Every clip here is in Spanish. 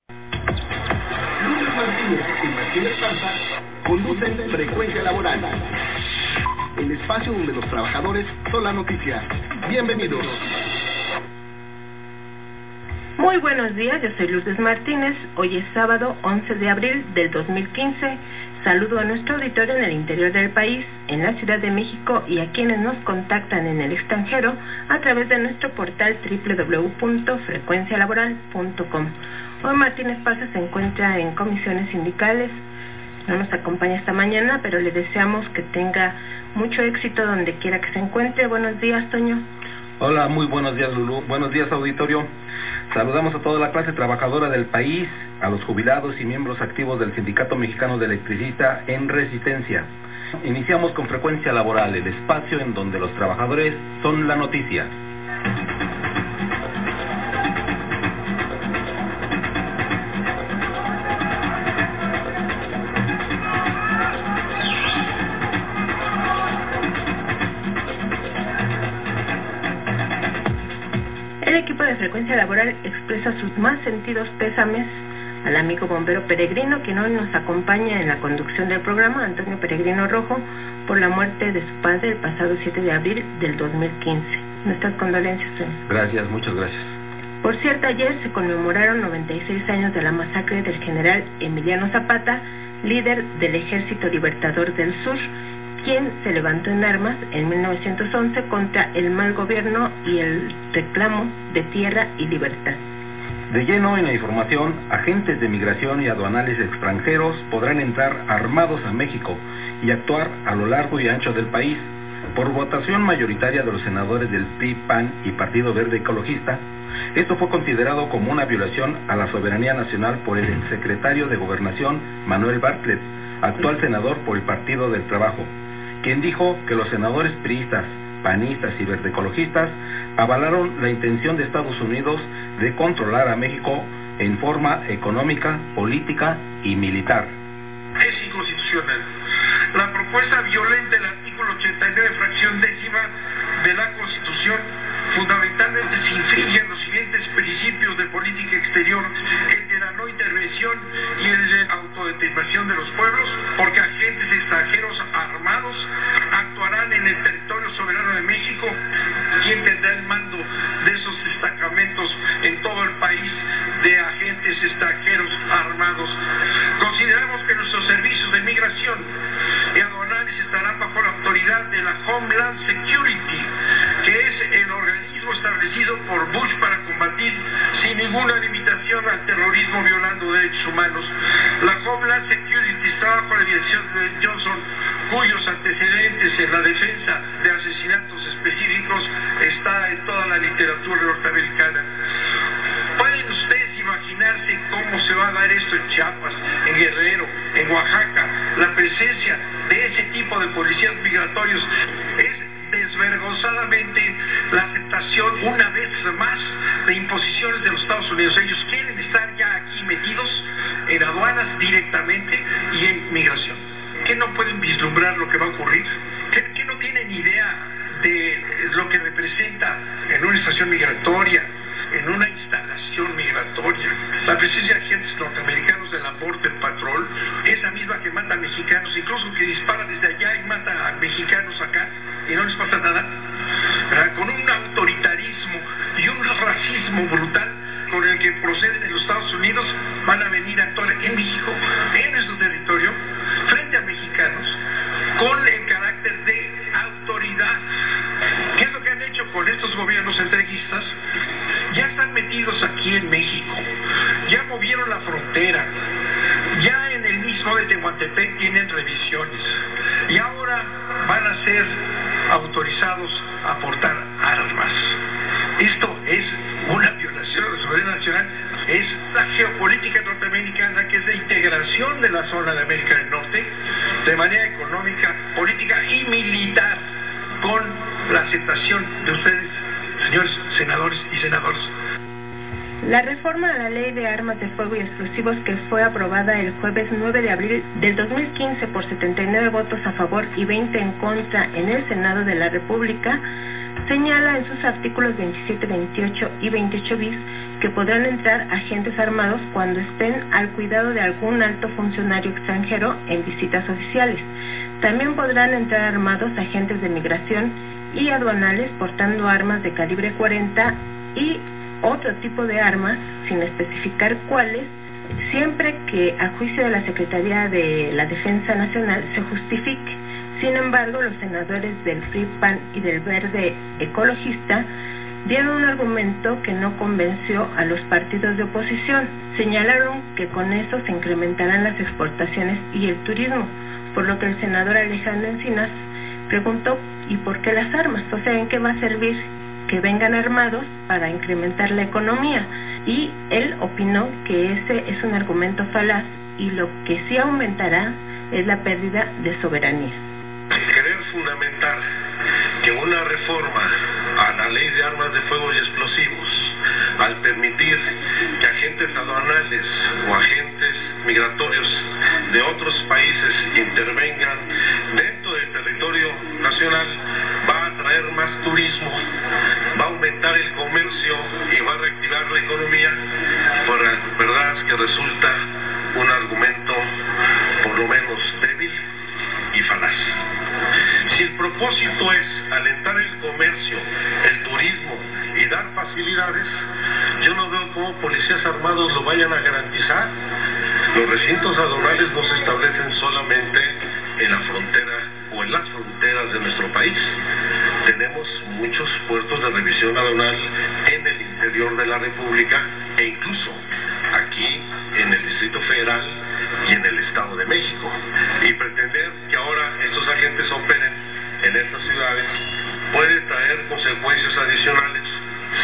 Luis Martínez y Martínez Panza conducen Frecuencia Laboral, el espacio donde los trabajadores son la noticia. Bienvenidos. Muy buenos días, yo soy Lourdes Martínez. Hoy es sábado 11 de abril del 2015. Saludo a nuestro auditorio en el interior del país, en la Ciudad de México y a quienes nos contactan en el extranjero a través de nuestro portal www.frecuencialaboral.com. Hoy Martínez Panza se encuentra en comisiones sindicales, no nos acompaña esta mañana, pero le deseamos que tenga mucho éxito donde quiera que se encuentre. Buenos días, Toño. Hola, muy buenos días, Lulú. Buenos días, auditorio. Saludamos a toda la clase trabajadora del país, a los jubilados y miembros activos del Sindicato Mexicano de Electricistas en Resistencia. Iniciamos con Frecuencia Laboral, el espacio en donde los trabajadores son la noticia. El equipo de Frecuencia Laboral expresa sus más sentidos pésames al amigo bombero Peregrino, quien hoy nos acompaña en la conducción del programa, Antonio Peregrino Rojo, por la muerte de su padre el pasado 7 de abril del 2015. Nuestras condolencias, Toño. Gracias, muchas gracias. Por cierto, ayer se conmemoraron 96 años de la masacre del general Emiliano Zapata, líder del Ejército Libertador del Sur, quien se levantó en armas en 1911 contra el mal gobierno y el reclamo de tierra y libertad. De lleno en la información, agentes de migración y aduanales extranjeros podrán entrar armados a México y actuar a lo largo y ancho del país. Por votación mayoritaria de los senadores del PRI, PAN y Partido Verde Ecologista, esto fue considerado como una violación a la soberanía nacional por el secretario de Gobernación, Manuel Bartlett, actual senador por el Partido del Trabajo, quien dijo que los senadores priistas, panistas y verdeecologistas avalaron la intención de Estados Unidos de controlar a México en forma económica, política y militar. Es inconstitucional. La propuesta violenta del artículo 89, fracción décima de la Constitución, fundamentalmente se infringen los siguientes principios de política exterior: el de la no intervención y el de autodeterminación de los pueblos, porque agentes extranjeros armados actuarán en el territorio soberano de México. ¿Quién tendrá el mando de esos destacamentos en todo el país de agentes extranjeros armados? Consideramos que nuestros servicios de migración y aduanales estarán bajo la autoridad de la Homeland Security, que es el organismo establecido por Bush para combatir sin ninguna limitación al terrorismo violando derechos humanos. La Homeland Security está bajo la dirección de Johnson, cuyos antecedentes en la defensa de asesinatos específicos está en toda la literatura norteamericana. ¿Pueden ustedes imaginarse cómo se va a dar esto en Chiapas, en Guerrero, en Oaxaca? La presencia de ese tipo de policías migratorios es desvergonzadamente la aceptación una vez más de imposiciones de los Estados Unidos. Ellos quieren estar ya aquí metidos en aduanas directamente y en migración. ¿Qué no pueden vislumbrar lo que va a ocurrir? ¿Qué no tienen idea de lo que representa en una estación migratoria, en una instalación migratoria? La presencia de agentes norteamericanos de la Border Patrol, esa misma que mata a mexicanos, incluso que dispara desde allá y mata a mexicanos acá y no les pasa nada, ¿verdad? Con un autoritarismo y un racismo brutal con el que proceden en los Estados Unidos, van a venir a actuar en México, en nuestro territorio, frente a mexicanos, con el carácter de autoridad. ¿Qué es lo que han hecho con estos gobiernos entreguistas? Ya están metidos aquí en México, ya movieron la frontera, ya en el mismo de Tehuantepec tienen revisiones y ahora van a ser autorizados a portar armas. Esto es una violación de la soberanía nacional. Es la geopolítica norteamericana, que es la integración de la zona de América del Norte de manera económica, política y militar, con la aceptación de ustedes, señores senadores y senadoras. La reforma a la Ley de Armas de Fuego y Explosivos, que fue aprobada el jueves 9 de abril del 2015 por 79 votos a favor y 20 en contra en el Senado de la República, señala en sus artículos 27, 28 y 28 bis que podrán entrar agentes armados cuando estén al cuidado de algún alto funcionario extranjero en visitas oficiales. También podrán entrar armados agentes de migración y aduanales portando armas de calibre 40 y otro tipo de armas, sin especificar cuáles, siempre que a juicio de la Secretaría de la Defensa Nacional se justifique. Sin embargo, los senadores del PRI, PAN y del Verde Ecologista dieron un argumento que no convenció a los partidos de oposición. Señalaron que con eso se incrementarán las exportaciones y el turismo, por lo que el senador Alejandro Encinas preguntó ¿y por qué las armas? O sea, ¿en qué va a servir que vengan armados para incrementar la economía? Y él opinó que ese es un argumento falaz y lo que sí aumentará es la pérdida de soberanía. Querer fundamentar que una reforma a la ley de armas de fuego y explosivos, al permitir que agentes aduanales o agentes migratorios de otros países intervengan dentro del territorio nacional, va a traer más turismo, va a aumentar el comercio y va a reactivar la economía, pues la verdad es que resulta un argumento por lo menos débil y falaz. Si el propósito es alentar el comercio, el turismo y dar facilidades, yo no veo cómo policías armados lo vayan a garantizar. Los recintos aduanales no se establecen solamente en la frontera o en las fronteras de nuestro país. Tenemos muchos puertos de revisión aduanal en el interior de la República e incluso aquí en el Distrito Federal y en el Estado de México. Y pretender que ahora estos agentes operen en estas ciudades puede traer consecuencias adicionales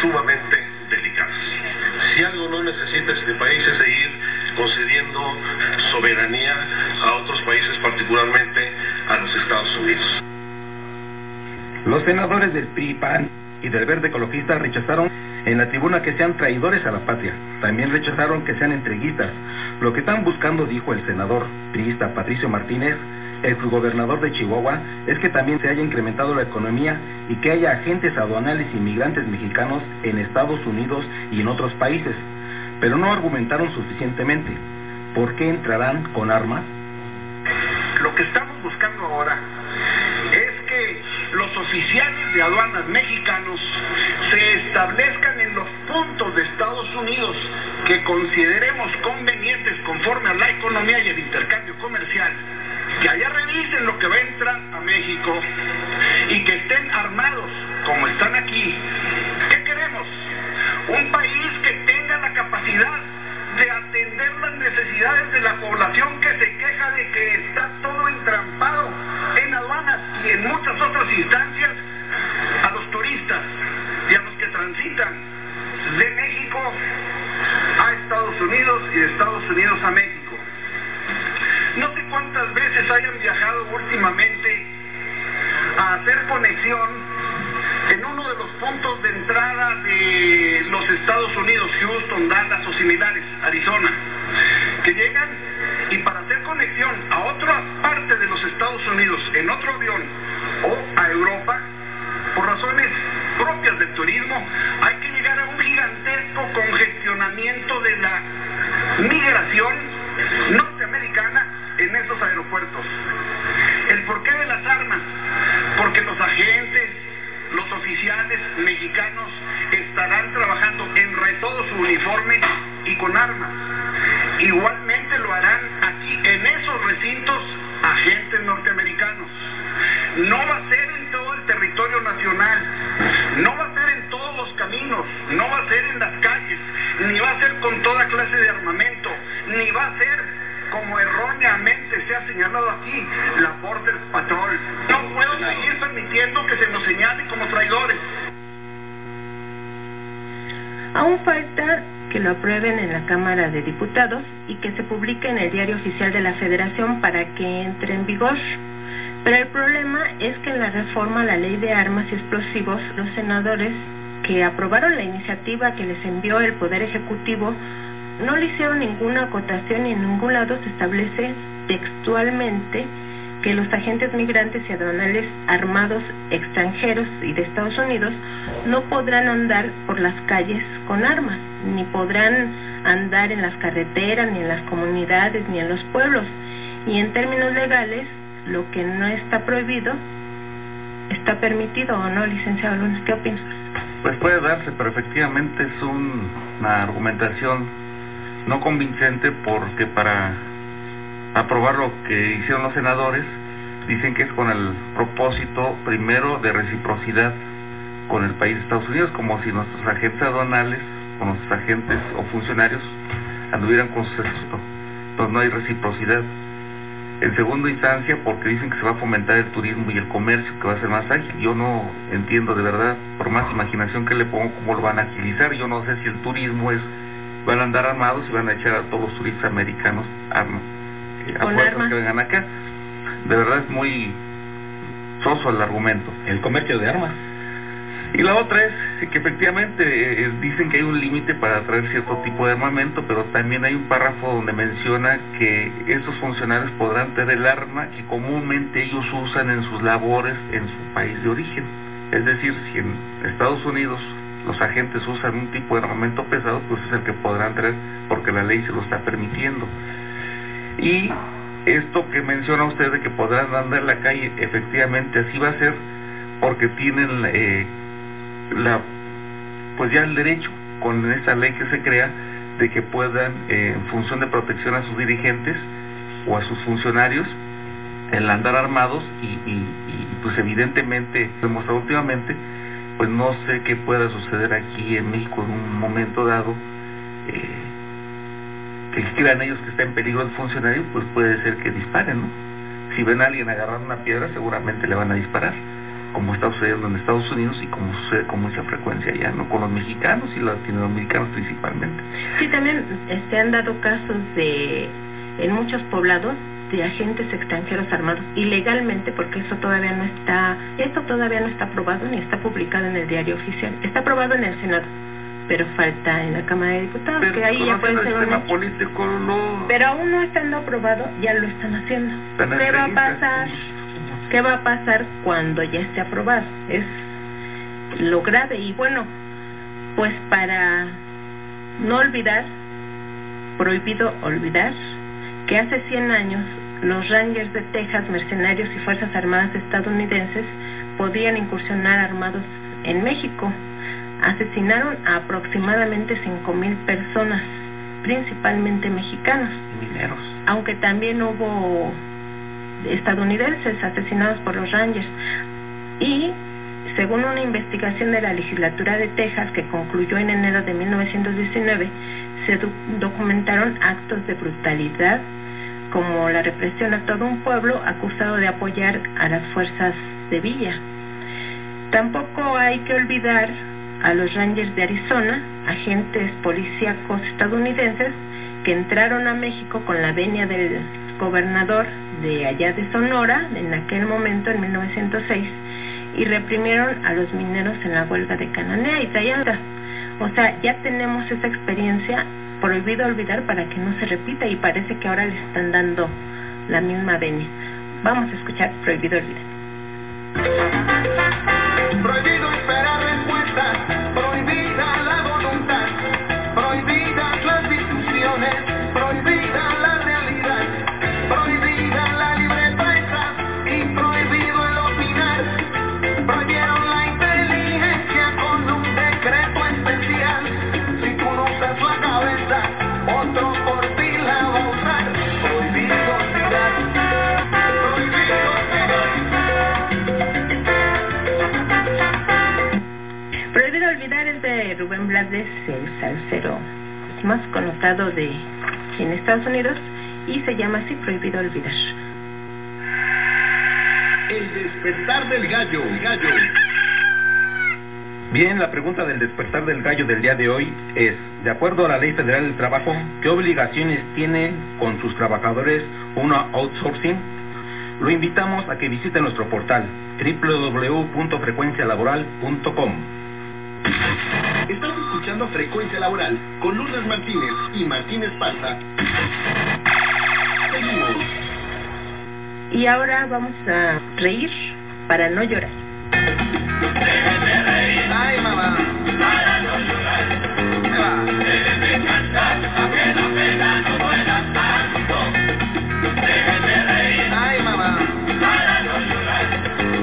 sumamente delicadas. Si algo no necesita este país es seguir concediendo soberanía a otros países, particularmente a los Estados Unidos. Los senadores del PRI, PAN y del Verde Ecologista rechazaron en la tribuna que sean traidores a la patria. También rechazaron que sean entreguistas. Lo que están buscando, dijo el senador priista Patricio Martínez, el gobernador de Chihuahua, es que también se haya incrementado la economía y que haya agentes aduanales y migrantes mexicanos en Estados Unidos y en otros países. Pero no argumentaron suficientemente. ¿Por qué entrarán con armas? Lo que estamos buscando ahora es que los oficiales de aduanas mexicanos se establezcan en los puntos de Estados Unidos que consideremos convenientes conforme a la economía y el intercambio comercial, que allá revisen lo que va a entrar a México y que estén armados como están aquí. ¿Qué queremos? Un país que tenga la capacidad de atender las necesidades de la población que se queja de que está todo entrampado en aduanas y en muchas otras instancias, a los turistas y a los que transitan de México a Estados Unidos y de Estados Unidos a México. No sé cuántas veces hayan viajado últimamente a hacer conexión en uno de los puntos de entrada de los Estados Unidos, Houston, Dallas o similares, Arizona, que llegan y para hacer conexión a otra parte de los Estados Unidos en otro avión o a Europa, por razones propias del turismo, hay que llegar a un gigantesco congestionamiento de la migración norteamericana en esos aeropuertos. ¿El porqué de las armas? Porque los agentes, los oficiales mexicanos estarán trabajando en todo su uniforme y con armas. Igualmente lo harán aquí en esos recintos agentes norteamericanos. No va a ser en todo el territorio nacional, no va a ser en todos los caminos, no va a ser en las calles, ni va a ser con toda clase de armamento, ni va a ser como erróneamente se ha señalado aquí, la Border Patrol. No puedo seguir permitiendo que se nos señale como traidores. Aún falta que lo aprueben en la Cámara de Diputados y que se publique en el Diario Oficial de la Federación para que entre en vigor. Pero el problema es que en la reforma a la Ley de Armas y Explosivos, los senadores que aprobaron la iniciativa que les envió el Poder Ejecutivo no le hicieron ninguna acotación y en ningún lado se establece textualmente que los agentes migrantes y aduanales armados extranjeros y de Estados Unidos no podrán andar por las calles con armas, ni podrán andar en las carreteras, ni en las comunidades, ni en los pueblos. Y en términos legales, lo que no está prohibido está permitido, ¿o no, licenciado Luna? ¿Qué opinas? Pues puede darse, pero efectivamente es una argumentación no convincente, porque para aprobar lo que hicieron los senadores dicen que es con el propósito primero de reciprocidad con el país de Estados Unidos, como si nuestros agentes aduanales o nuestros agentes o funcionarios anduvieran con su ejército. Entonces no hay reciprocidad. En segunda instancia, porque dicen que se va a fomentar el turismo y el comercio, que va a ser más ágil. Yo no entiendo de verdad, por más imaginación que le pongo, cómo lo van a agilizar. Yo no sé si el turismo van a andar armados y van a echar a todos los turistas americanos a fuerzas que vengan acá. De verdad es muy soso el argumento. El comercio de armas. Y la otra es que efectivamente dicen que hay un límite para traer cierto tipo de armamento, pero también hay un párrafo donde menciona que esos funcionarios podrán tener el arma que comúnmente ellos usan en sus labores en su país de origen. Es decir, si en Estados Unidos los agentes usan un tipo de armamento pesado, pues es el que podrán traer, porque la ley se lo está permitiendo. Y esto que menciona usted de que podrán andar en la calle, efectivamente así va a ser, porque tienen pues ya el derecho, con esa ley que se crea, de que puedan, en función de protección a sus dirigentes o a sus funcionarios, el andar armados y pues evidentemente, demostrado últimamente, pues no sé qué pueda suceder aquí en México en un momento dado, que crean ellos que está en peligro el funcionario, pues puede ser que disparen, ¿no? Si ven a alguien agarrar una piedra, seguramente le van a disparar, como está sucediendo en Estados Unidos y como sucede con mucha frecuencia allá, ¿no? Con los mexicanos y los latinoamericanos principalmente. Sí, también han dado casos en muchos poblados de agentes extranjeros armados ilegalmente, porque esto todavía no está aprobado ni está publicado en el diario oficial. Está aprobado en el Senado, pero falta en la Cámara de Diputados, pero que ahí ya puede ser un hecho. Político, no. Pero aún no estando aprobado, ya lo están haciendo. ¿Qué va a pasar? ¿Qué va a pasar cuando ya esté aprobado? Es lo grave. Y bueno, pues para no olvidar, prohibido olvidar, que hace 100 años los Rangers de Texas, mercenarios y fuerzas armadas estadounidenses, podían incursionar armados en México. Asesinaron a aproximadamente 5,000 personas, principalmente mexicanos. Mineros. Aunque también hubo estadounidenses asesinados por los Rangers. Y según una investigación de la legislatura de Texas que concluyó en enero de 1919, se documentaron actos de brutalidad como la represión a todo un pueblo acusado de apoyar a las fuerzas de Villa. Tampoco hay que olvidar a los Rangers de Arizona, agentes policíacos estadounidenses que entraron a México con la venia del gobernador de allá de Sonora, en aquel momento, en 1906, y reprimieron a los mineros en la huelga de Cananea y Tayanga. O sea, ya tenemos esa experiencia, prohibido olvidar, para que no se repita, y parece que ahora les están dando la misma venia. Vamos a escuchar Prohibido olvidar. Prohibido esperar respuestas, prohibida la voluntad, prohibidas las discusiones, prohibida la realidad, prohibida la libre prensa y prohibido el opinar. Prohibieron la inteligencia con un decreto especial. Si tú no usas la cabeza, otro por ti la va a usar. Prohibido olvidar, prohibido olvidar. Prohibido olvidar es de Rubén Blades, el salsero más connotado en Estados Unidos, y se llama así, Prohibido olvidar. El despertar del gallo. Bien, la pregunta del despertar del gallo del día de hoy es, de acuerdo a la Ley Federal del Trabajo, ¿qué obligaciones tiene con sus trabajadores una outsourcing? Lo invitamos a que visite nuestro portal www.frecuencialaboral.com. Estás escuchando Frecuencia Laboral con Lourdes Martínez y Martín Esparza. Seguimos. Y ahora vamos a reír para no llorar. Déjeme reír, ay mamá, para no llorar. Me va. Déjeme cantar, aunque la pena no duela tanto. Déjeme reír, ay mamá, para no llorar.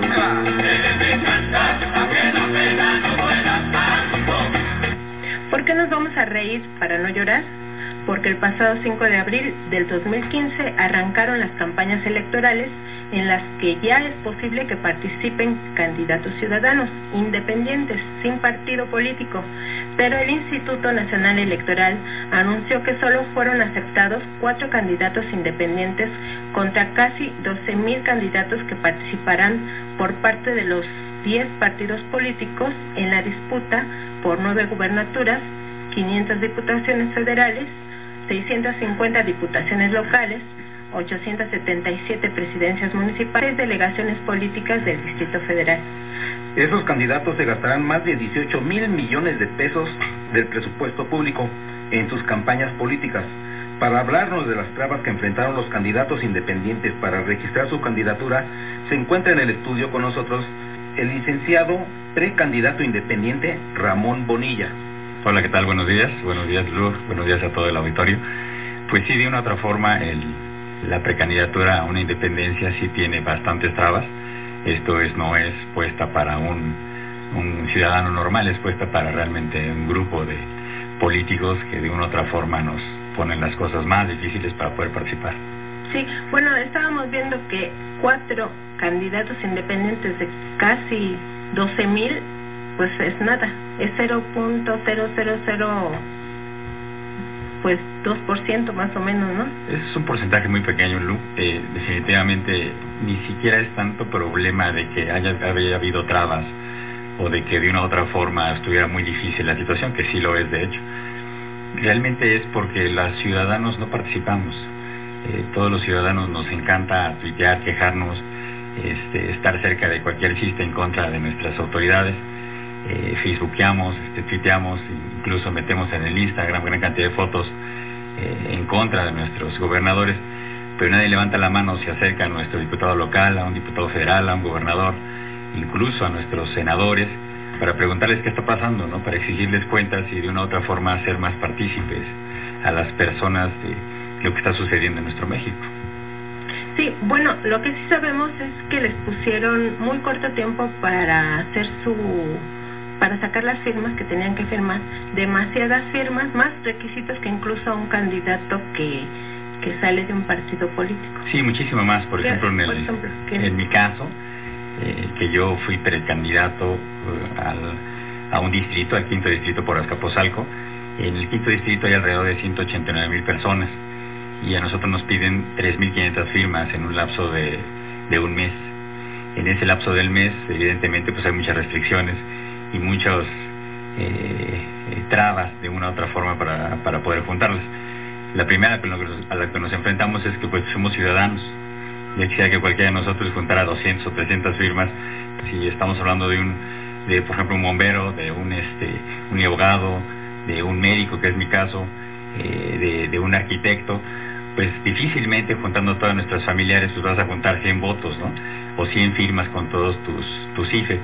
Me va. Déjeme cantar, aunque la pena no duela tanto. ¿Por qué nos vamos a reír para no llorar? Porque el pasado 5 de abril del 2015 arrancaron las campañas electorales en las que ya es posible que participen candidatos ciudadanos, independientes, sin partido político, pero el Instituto Nacional Electoral anunció que solo fueron aceptados 4 candidatos independientes contra casi 12,000 candidatos que participarán por parte de los 10 partidos políticos en la disputa por 9 gubernaturas, 500 diputaciones federales, 650 diputaciones locales, 877 presidencias municipales, delegaciones políticas del Distrito Federal. Esos candidatos se gastarán más de 18,000 millones de pesos del presupuesto público en sus campañas políticas. Para hablarnos de las trabas que enfrentaron los candidatos independientes para registrar su candidatura, se encuentra en el estudio con nosotros el licenciado precandidato independiente Ramón Bonilla. Hola, ¿qué tal? Buenos días, Luz, buenos días a todo el auditorio. Pues sí, de una u otra forma, la precandidatura a una independencia sí tiene bastantes trabas. Esto no es puesta para un ciudadano normal, es puesta para realmente un grupo de políticos que de una u otra forma nos ponen las cosas más difíciles para poder participar. Sí, bueno, estábamos viendo que 4 candidatos independientes de casi 12,000, pues es nada, es 0.000 pues 2% más o menos, ¿no? Es un porcentaje muy pequeño, Lu. Definitivamente ni siquiera es tanto problema de que haya habido trabas o de que de una u otra forma estuviera muy difícil la situación, que sí lo es de hecho. Realmente es porque los ciudadanos no participamos. Todos los ciudadanos nos encanta tuitear, quejarnos, estar cerca de cualquier chiste en contra de nuestras autoridades. Facebookeamos, tuiteamos, incluso metemos en el Instagram gran cantidad de fotos en contra de nuestros gobernadores, pero nadie levanta la mano, se acerca a nuestro diputado local, a un diputado federal, a un gobernador, incluso a nuestros senadores, para preguntarles qué está pasando, ¿no? Para exigirles cuentas y de una u otra forma hacer más partícipes a las personas de lo que está sucediendo en nuestro México. Sí, bueno, lo que sí sabemos es que les pusieron muy corto tiempo para hacer para sacar las firmas que tenían que firmar, demasiadas firmas, más requisitos que incluso a un candidato que sale de un partido político. Sí, muchísimo más. Por ejemplo, en mi caso, que yo fui precandidato a un distrito, al 5º distrito por Azcapotzalco. En el 5º distrito hay alrededor de 189,000 personas y a nosotros nos piden 3,500 firmas en un lapso de un mes. En ese lapso del mes, evidentemente, pues hay muchas restricciones y muchas trabas de una u otra forma para poder juntarlas. La primera a la que nos enfrentamos es que pues somos ciudadanos. Ya quisiera que cualquiera de nosotros juntara 200 o 300 firmas. Si estamos hablando de por ejemplo, un bombero, de un abogado, de un médico, que es mi caso, de un arquitecto, pues difícilmente juntando a todos nuestros familiares pues vas a juntar 100 votos, ¿no? O 100 firmas con todos tus IFE.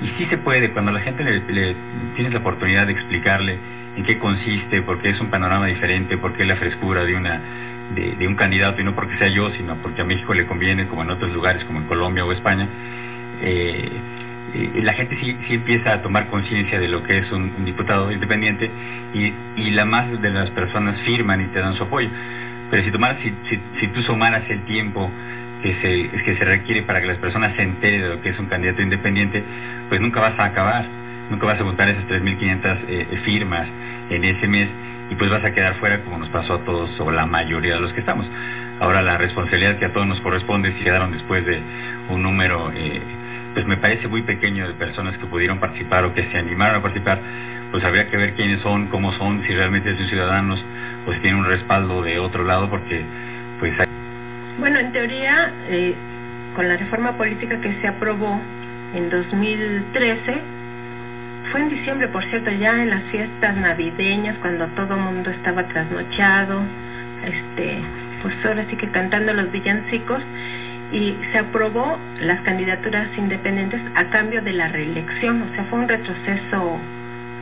Y sí se puede, cuando la gente le tienes la oportunidad de explicarle en qué consiste, por qué es un panorama diferente, por qué la frescura de un candidato, y no porque sea yo, sino porque a México le conviene, como en otros lugares, como en Colombia o España, la gente sí empieza a tomar conciencia de lo que es un diputado independiente, y la más de las personas firman y te dan su apoyo. Pero si tú sumaras el tiempo que se requiere para que las personas se enteren de lo que es un candidato independiente, pues nunca vas a acabar, nunca vas a juntar esas 3,500 firmas en ese mes, y pues vas a quedar fuera, como nos pasó a todos o la mayoría de los que estamos. Ahora, la responsabilidad que a todos nos corresponde, si quedaron después de un número pues me parece muy pequeño de personas que pudieron participar o que se animaron a participar, pues habría que ver quiénes son, cómo son, si realmente son ciudadanos o si tienen un respaldo de otro lado, porque pues hay... Bueno, en teoría, con la reforma política que se aprobó en 2013, fue en diciembre, por cierto, ya en las fiestas navideñas, cuando todo el mundo estaba trasnochado, pues ahora sí que cantando los villancicos, y se aprobó las candidaturas independientes a cambio de la reelección. O sea, fue un retroceso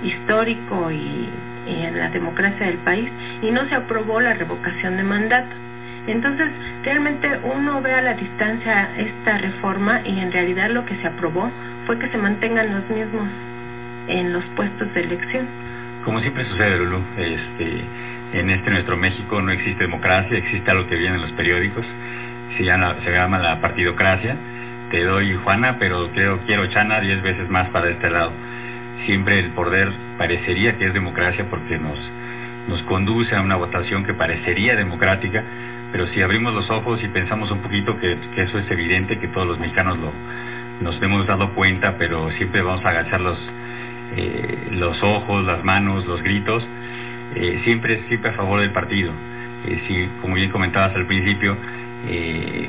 histórico y en la democracia del país, y no se aprobó la revocación de mandato. Entonces, realmente uno ve a la distancia esta reforma y en realidad lo que se aprobó fue que se mantengan los mismos en los puestos de elección. Como siempre sucede, Lulú, en nuestro México no existe democracia, existe algo que viene en los periódicos, se llama la partidocracia. Te doy Juana, pero quiero Chana 10 veces más para este lado. Siempre el poder parecería que es democracia porque nos conduce a una votación que parecería democrática, pero si abrimos los ojos y pensamos un poquito que eso es evidente, que todos los mexicanos nos hemos dado cuenta, pero siempre vamos a agachar los ojos, las manos, los gritos, siempre a favor del partido. Si, como bien comentabas al principio,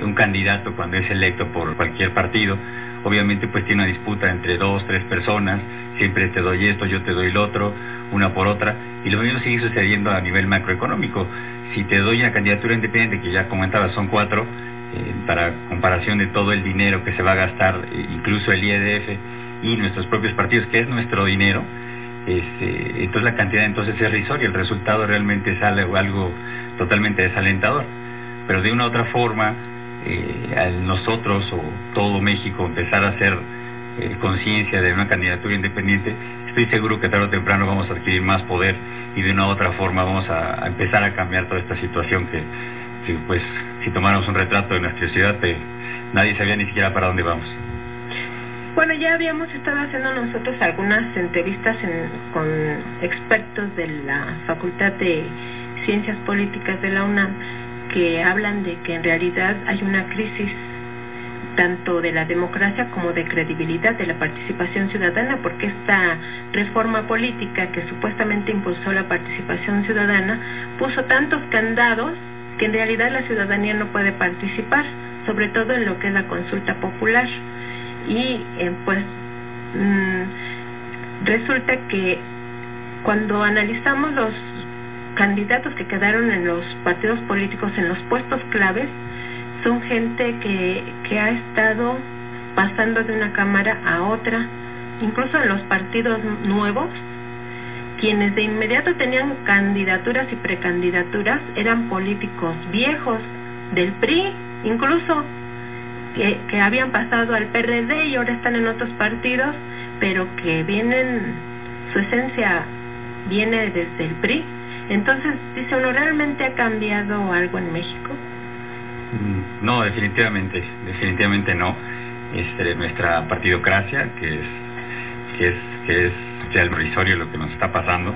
un candidato cuando es electo por cualquier partido, obviamente pues tiene una disputa entre 2, 3 personas, siempre te doy esto, yo te doy lo otro, una por otra, y lo mismo sigue sucediendo a nivel macroeconómico. Si te doy una candidatura independiente, que ya comentabas son 4, para comparación de todo el dinero que se va a gastar, incluso el IEDF y nuestros propios partidos, que es nuestro dinero, entonces la cantidad entonces es irrisoria, el resultado realmente sale algo totalmente desalentador. Pero de una u otra forma, al nosotros o todo México empezar a hacer conciencia de una candidatura independiente, estoy seguro que tarde o temprano vamos a adquirir más poder y de una u otra forma vamos a empezar a cambiar toda esta situación que pues si tomáramos un retrato de nuestra ciudad, nadie sabía ni siquiera para dónde vamos. Bueno, ya habíamos estado haciendo nosotros algunas entrevistas con expertos de la Facultad de Ciencias Políticas de la UNAM, que hablan de que en realidad hay una crisis tanto de la democracia como de credibilidad de la participación ciudadana, porque esta reforma política que supuestamente impulsó la participación ciudadana puso tantos candados que en realidad la ciudadanía no puede participar, sobre todo en lo que es la consulta popular. Y resulta que cuando analizamos los candidatos que quedaron en los partidos políticos en los puestos claves, son gente que ha estado pasando de una cámara a otra, incluso en los partidos nuevos, quienes de inmediato tenían candidaturas y precandidaturas eran políticos viejos del PRI, incluso que habían pasado al PRD y ahora están en otros partidos, pero que su esencia viene desde el PRI. Entonces, dice uno, ¿realmente ha cambiado algo en México? No, definitivamente no. Nuestra partidocracia, que es ya el irrisorio lo que nos está pasando,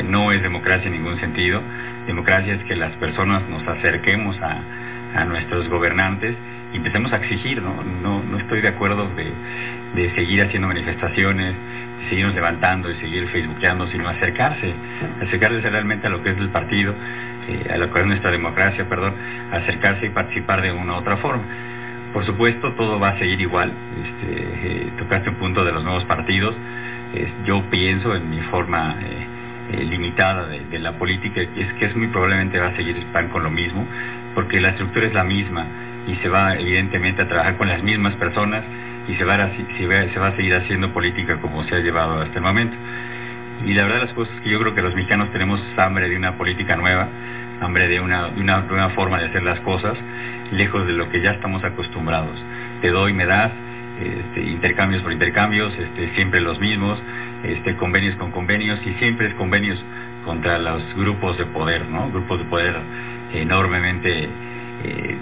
no es democracia en ningún sentido. Democracia es que las personas nos acerquemos a nuestros gobernantes y empecemos a exigir. No estoy de acuerdo de seguir haciendo manifestaciones, seguirnos levantando y seguir facebookeando, sino acercarse realmente a lo que es el partido, a lo que es nuestra democracia, acercarse y participar de una u otra forma. Por supuesto, todo va a seguir igual. Tocaste un punto de los nuevos partidos. Yo pienso en mi forma limitada de la política, es que muy probablemente va a seguir pan con lo mismo, porque la estructura es la misma y se va evidentemente a trabajar con las mismas personas y se va a seguir haciendo política como se ha llevado hasta el momento. Y la verdad las cosas es que yo creo que los mexicanos tenemos hambre de una política nueva, hambre de una nueva forma de hacer las cosas, lejos de lo que ya estamos acostumbrados. Te doy, me das, intercambios por intercambios, siempre los mismos, convenios con convenios, y siempre es convenios contra los grupos de poder, ¿no? Grupos de poder enormemente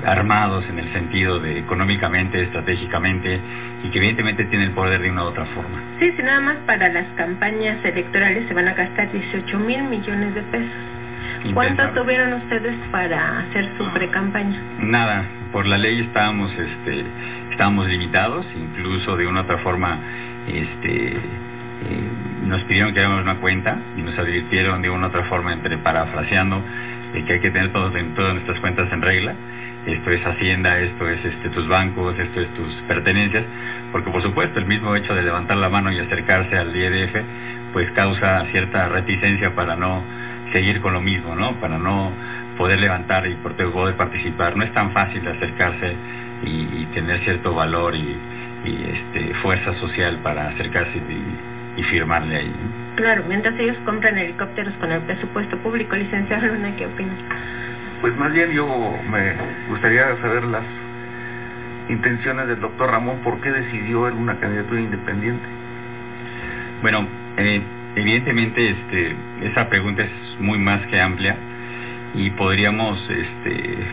armados en el sentido de económicamente, estratégicamente, y que evidentemente tienen el poder de una u otra forma. Sí, si nada más para las campañas electorales se van a gastar 18,000 millones de pesos. ¿Cuánto tuvieron ustedes para hacer su precampaña? Nada, por la ley estábamos limitados, incluso de una u otra forma nos pidieron que hagamos una cuenta y nos advirtieron de una u otra forma, parafraseando, de que hay que tener todas nuestras cuentas en regla. Esto es Hacienda, esto es tus bancos, esto es tus pertenencias, porque por supuesto el mismo hecho de levantar la mano y acercarse al IEDF pues causa cierta reticencia para no seguir con lo mismo, ¿no? Para no poder levantar y poder participar. No es tan fácil acercarse y tener cierto valor y fuerza social para acercarse y firmarle ahí, ¿no? Claro, mientras ellos compran helicópteros con el presupuesto público. Licenciado Luna, ¿qué opina? Pues más bien yo me gustaría saber las intenciones del doctor Ramón, ¿por qué decidió él una candidatura independiente? Bueno, evidentemente esa pregunta es muy más que amplia y podríamos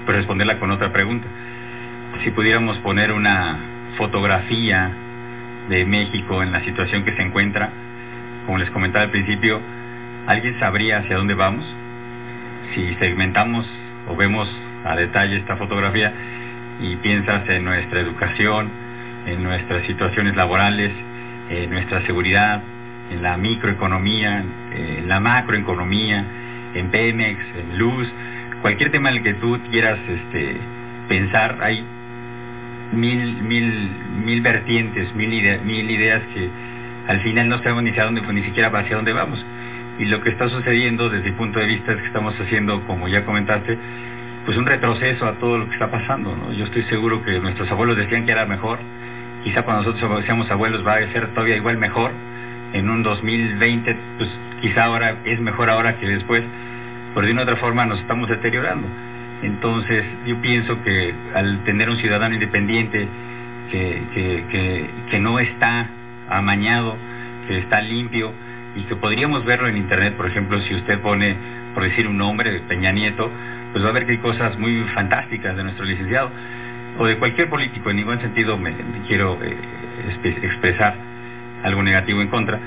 responderla con otra pregunta. Si pudiéramos poner una fotografía de México en la situación que se encuentra, como les comentaba al principio, ¿alguien sabría hacia dónde vamos? Si segmentamos o vemos a detalle esta fotografía y piensas en nuestra educación, en nuestras situaciones laborales, en nuestra seguridad, en la microeconomía, en la macroeconomía, en Pemex, en luz, cualquier tema en el que tú quieras pensar, hay mil vertientes, mil ideas que al final no sabemos ni siquiera hacia dónde vamos. Y lo que está sucediendo desde el punto de vista es que estamos haciendo, como ya comentaste, pues un retroceso a todo lo que está pasando, ¿no? Yo estoy seguro que nuestros abuelos decían que era mejor, quizá cuando nosotros seamos abuelos va a ser todavía igual mejor, en un 2020 pues quizá ahora es mejor ahora que después, pero de una otra forma nos estamos deteriorando. Entonces yo pienso que al tener un ciudadano independiente que no está amañado, que está limpio y que podríamos verlo en internet, por ejemplo, si usted pone, por decir un nombre, Peña Nieto, pues va a ver que hay cosas muy fantásticas de nuestro licenciado o de cualquier político. En ningún sentido me quiero expresar algo negativo en contra,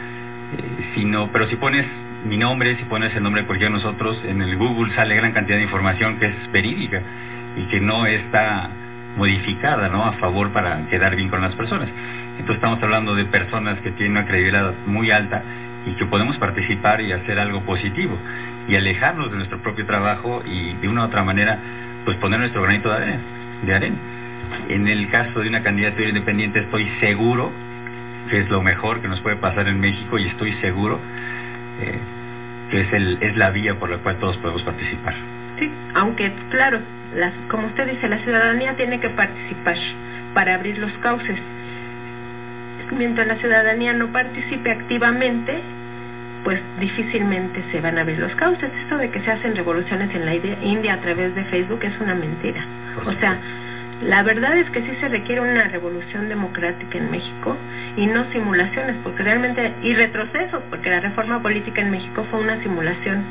pero si pones mi nombre, si pones el nombre de cualquiera de nosotros, en el Google sale gran cantidad de información que es verídica y que no está modificada, ¿no?, a favor para quedar bien con las personas. Entonces estamos hablando de personas que tienen una credibilidad muy alta y que podemos participar y hacer algo positivo y alejarnos de nuestro propio trabajo y de una u otra manera pues poner nuestro granito de arena. En el caso de una candidatura independiente estoy seguro que es lo mejor que nos puede pasar en México y estoy seguro que es la vía por la cual todos podemos participar. Sí, aunque claro, como usted dice, la ciudadanía tiene que participar para abrir los cauces. Mientras la ciudadanía no participe activamente, pues difícilmente se van a abrir los cauces. Esto de que se hacen revoluciones en la India a través de Facebook es una mentira. O sea, la verdad es que sí se requiere una revolución democrática en México y no simulaciones, porque realmente, y retrocesos, porque la reforma política en México fue una simulación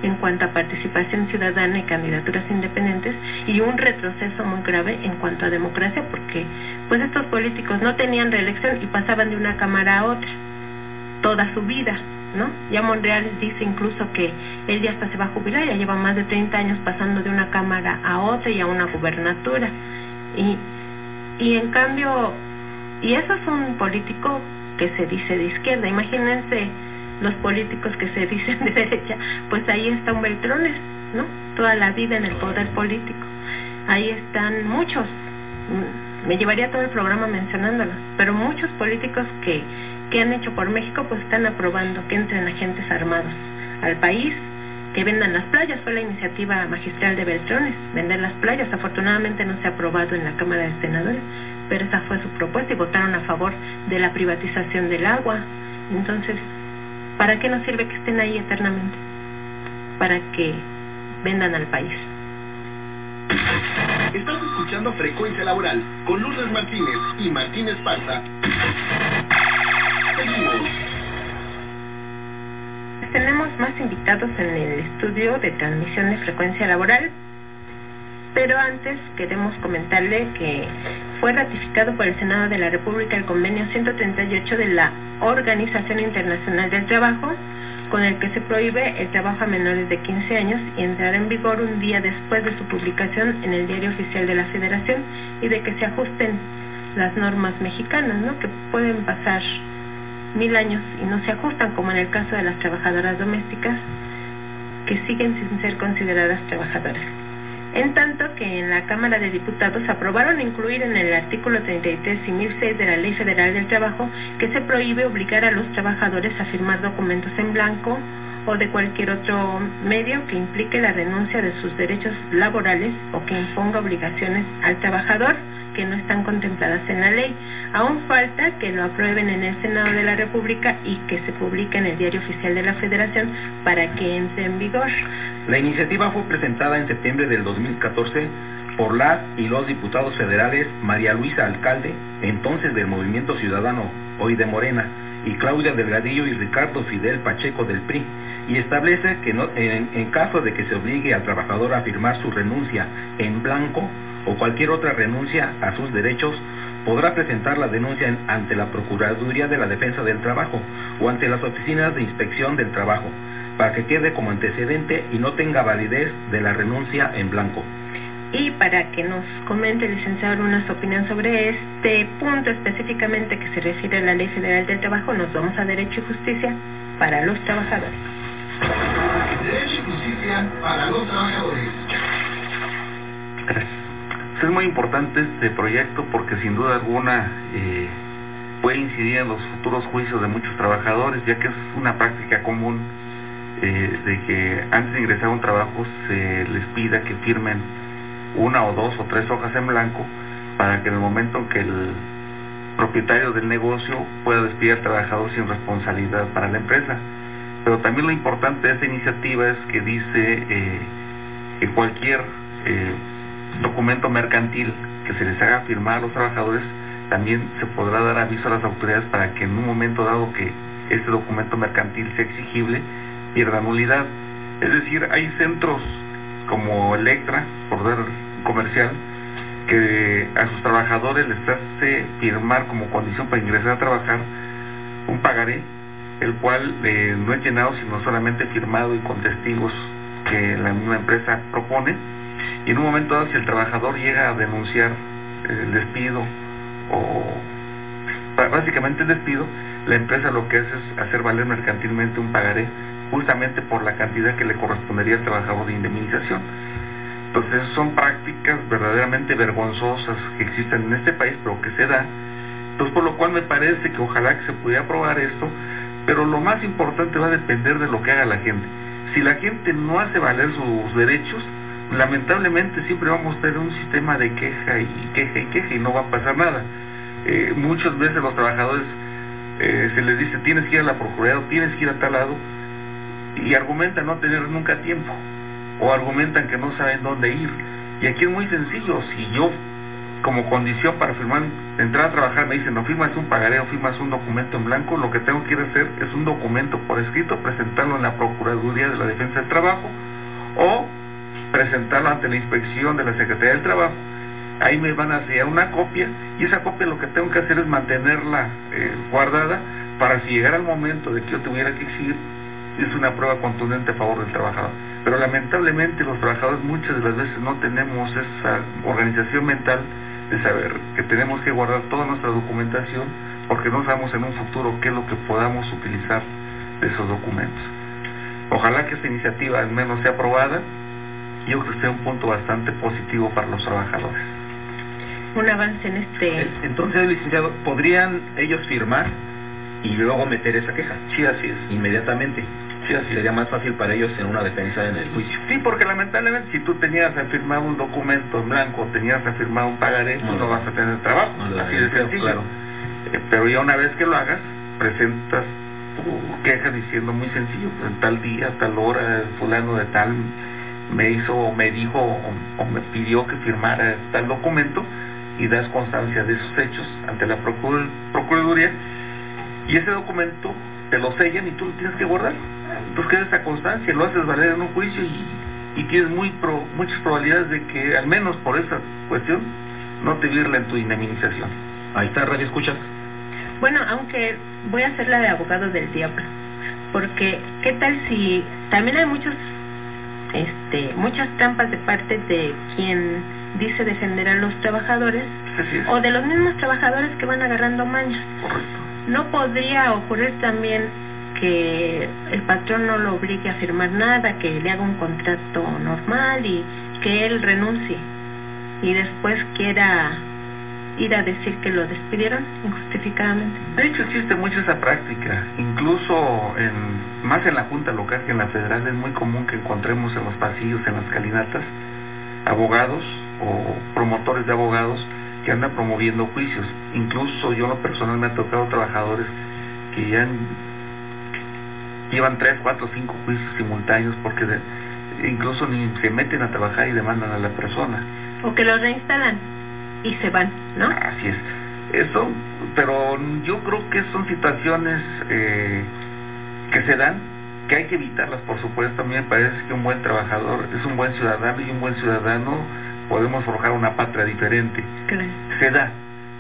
en cuanto a participación ciudadana y candidaturas independientes, y un retroceso muy grave en cuanto a democracia, porque pues estos políticos no tenían reelección y pasaban de una cámara a otra toda su vida, ¿no? Ya Monreal dice incluso que él ya hasta se va a jubilar, ya lleva más de 30 años pasando de una cámara a otra y a una gubernatura, y en cambio, y eso es un político que se dice de izquierda. Imagínense los políticos que se dicen de derecha, pues ahí está un Beltrones, ¿no? Toda la vida en el poder político. Ahí están muchos, me llevaría todo el programa mencionándolos, pero muchos políticos que han hecho por México, pues están aprobando que entren agentes armados al país, que vendan las playas. Fue la iniciativa magistral de Beltrones, vender las playas. Afortunadamente no se ha aprobado en la Cámara de Senadores, pero esa fue su propuesta y votaron a favor de la privatización del agua. Entonces, ¿para qué nos sirve que estén ahí eternamente? Para que vendan al país. Estás escuchando Frecuencia Laboral con Lourdes Martínez y Martín Esparza. Seguimos. Tenemos más invitados en el estudio de transmisión de Frecuencia Laboral, pero antes queremos comentarle que fue ratificado por el Senado de la República el convenio 138 de la Organización Internacional del Trabajo, con el que se prohíbe el trabajo a menores de 15 años y entrará en vigor un día después de su publicación en el Diario Oficial de la Federación, y de que se ajusten las normas mexicanas, ¿no?, que pueden pasar 1000 años y no se ajustan, como en el caso de las trabajadoras domésticas, que siguen sin ser consideradas trabajadoras. En tanto que en la Cámara de Diputados aprobaron incluir en el artículo 33 y 1006 de la Ley Federal del Trabajo que se prohíbe obligar a los trabajadores a firmar documentos en blanco o de cualquier otro medio que implique la renuncia de sus derechos laborales o que imponga obligaciones al trabajador que no están contempladas en la ley. Aún falta que lo aprueben en el Senado de la República y que se publique en el Diario Oficial de la Federación para que entre en vigor. La iniciativa fue presentada en septiembre del 2014 por las y los diputados federales María Luisa Alcalde, entonces del Movimiento Ciudadano, hoy de Morena, y Claudia Delgadillo y Ricardo Fidel Pacheco del PRI, y establece que en caso de que se obligue al trabajador a firmar su renuncia en blanco o cualquier otra renuncia a sus derechos, podrá presentar la denuncia ante la Procuraduría de la Defensa del Trabajo o ante las oficinas de inspección del trabajo, para que quede como antecedente y no tenga validez de la renuncia en blanco. Y para que nos comente el licenciado algunas opiniones sobre este punto específicamente que se refiere a la Ley Federal del Trabajo, nos vamos a Derecho y Justicia para los trabajadores. Derecho y Justicia para los trabajadores. Gracias. Es muy importante este proyecto porque sin duda alguna puede incidir en los futuros juicios de muchos trabajadores, ya que es una práctica común de que antes de ingresar a un trabajo se les pida que firmen una o dos o tres hojas en blanco para que en el momento en que el propietario del negocio pueda despedir al trabajador sin responsabilidad para la empresa. Pero también lo importante de esta iniciativa es que dice que cualquier documento mercantil que se les haga firmar a los trabajadores también se podrá dar aviso a las autoridades para que en un momento dado que este documento mercantil sea exigible pierda nulidad. Es decir, hay centros como Electra, por dar comercial, que a sus trabajadores les hace firmar como condición para ingresar a trabajar un pagaré, el cual no es llenado sino solamente firmado y con testigos que la misma empresa propone, y en un momento dado si el trabajador llega a denunciar el despido o básicamente el despido, la empresa lo que hace es hacer valer mercantilmente un pagaré justamente por la cantidad que le correspondería al trabajador de indemnización. Entonces son prácticas verdaderamente vergonzosas que existen en este país, pero que se da. Entonces por lo cual me parece que ojalá que se pudiera aprobar esto, pero lo más importante va a depender de lo que haga la gente. Si la gente no hace valer sus derechos, lamentablemente siempre vamos a tener un sistema de queja y no va a pasar nada. Muchas veces los trabajadores se les dice tienes que ir a la Procuraduría, tienes que ir a tal lado, y argumentan no tener nunca tiempo, o argumentan que no saben dónde ir. Y aquí es muy sencillo. Si yo como condición para firmar, entrar a trabajar, me dicen no firmas un pagaré o firmas un documento en blanco, lo que tengo que ir a hacer es un documento por escrito, presentarlo en la Procuraduría de la Defensa del Trabajo o presentarlo ante la inspección de la Secretaría del Trabajo. Ahí me van a sellar una copia, y esa copia lo que tengo que hacer es mantenerla guardada para si llegara el momento de que yo tuviera que exigir, es una prueba contundente a favor del trabajador. Pero lamentablemente los trabajadores muchas de las veces no tenemos esa organización mental de saber que tenemos que guardar toda nuestra documentación porque no sabemos en un futuro qué es lo que podamos utilizar de esos documentos. Ojalá que esta iniciativa al menos sea aprobada. Yo creo que sea un punto bastante positivo para los trabajadores. Un avance en este... Entonces, licenciado, ¿podrían ellos firmar y luego meter esa queja? Sí, así es. Inmediatamente. Sí, así sería más fácil para ellos en una defensa en el juicio. Sí, porque lamentablemente si tú tenías firmado un documento en blanco, tenías firmado un pagaré, pues no vas a tener trabajo. Así de sencillo. Claro. Pero ya una vez que lo hagas, presentas tu queja diciendo muy sencillo, en tal día, tal hora, fulano de tal me hizo o me dijo o me pidió que firmara tal documento, y das constancia de esos hechos ante la Procuraduría, y ese documento te lo sellan y tú lo tienes que guardar. Entonces queda esa constancia, lo haces valer en un juicio y tienes muchas probabilidades de que al menos por esa cuestión no te virlen tu indemnización. Ahí está, radio escuchas. Bueno, aunque voy a hacer la de abogado del diablo, porque ¿qué tal si también hay muchas trampas de parte de quien dice defender a los trabajadores o de los mismos trabajadores que van agarrando mañas? Correcto. ¿No podría ocurrir también que el patrón no lo obligue a firmar nada, que le haga un contrato normal y que él renuncie y después quiera ir a decir que lo despidieron injustificadamente. De hecho, existe mucho esa práctica, incluso más en la Junta Local que en la Federal. Es muy común que encontremos en los pasillos, en las escalinatas, abogados o promotores de abogados que andan promoviendo juicios. Incluso yo en lo personal me ha tocado trabajadores que ya llevan 3, 4, 5 juicios simultáneos porque incluso ni se meten a trabajar y demandan a la persona. O que lo reinstalan y se van, ¿no? Así es. Eso, pero yo creo que son situaciones que se dan, que hay que evitarlas, por supuesto. A mí me parece que un buen trabajador es un buen ciudadano, y un buen ciudadano podemos forjar una patria diferente. Claro. Se da,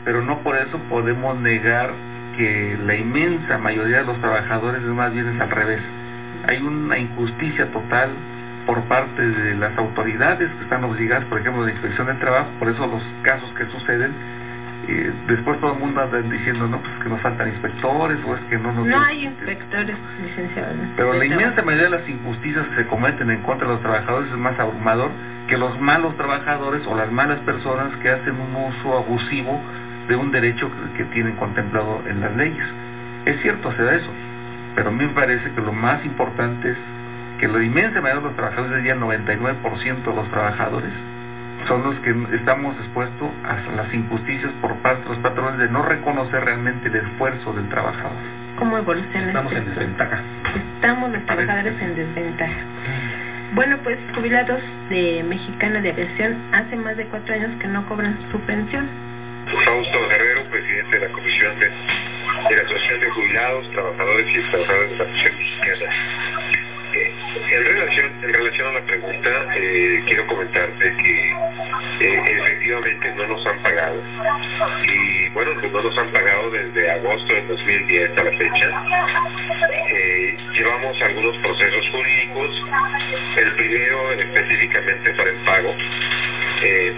pero no por eso podemos negar que la inmensa mayoría de los trabajadores más bien es al revés. Hay una injusticia total por parte de las autoridades que están obligadas, por ejemplo, de Inspección del Trabajo. Por eso los casos que suceden, después todo el mundo anda diciendo, no, pues que nos faltan inspectores, o es que no hay inspectores, licenciados. Pero la inmensa mayoría de las injusticias que se cometen en contra de los trabajadores es más abrumador que los malos trabajadores o las malas personas que hacen un uso abusivo de un derecho que tienen contemplado en las leyes. Es cierto, se da eso, pero a mí me parece que lo más importante es que la inmensa mayoría de los trabajadores, diría el 99% de los trabajadores, son los que estamos expuestos a las injusticias por parte de los patrones de no reconocer realmente el esfuerzo del trabajador. ¿Cómo evoluciona? Estamos en desventaja. Estamos los trabajadores en desventaja. Bueno, pues jubilados de Mexicana de Aviación hace más de 4 años que no cobran su pensión. Fausto Guerrero, presidente de la Comisión de la Asociación de Jubilados, Trabajadores y Trabajadores de la Aviación Mexicana. En relación a la pregunta, quiero comentarte que efectivamente no nos han pagado, y bueno, pues no nos han pagado desde agosto del 2010 a la fecha. Llevamos algunos procesos jurídicos, el primero específicamente para el pago,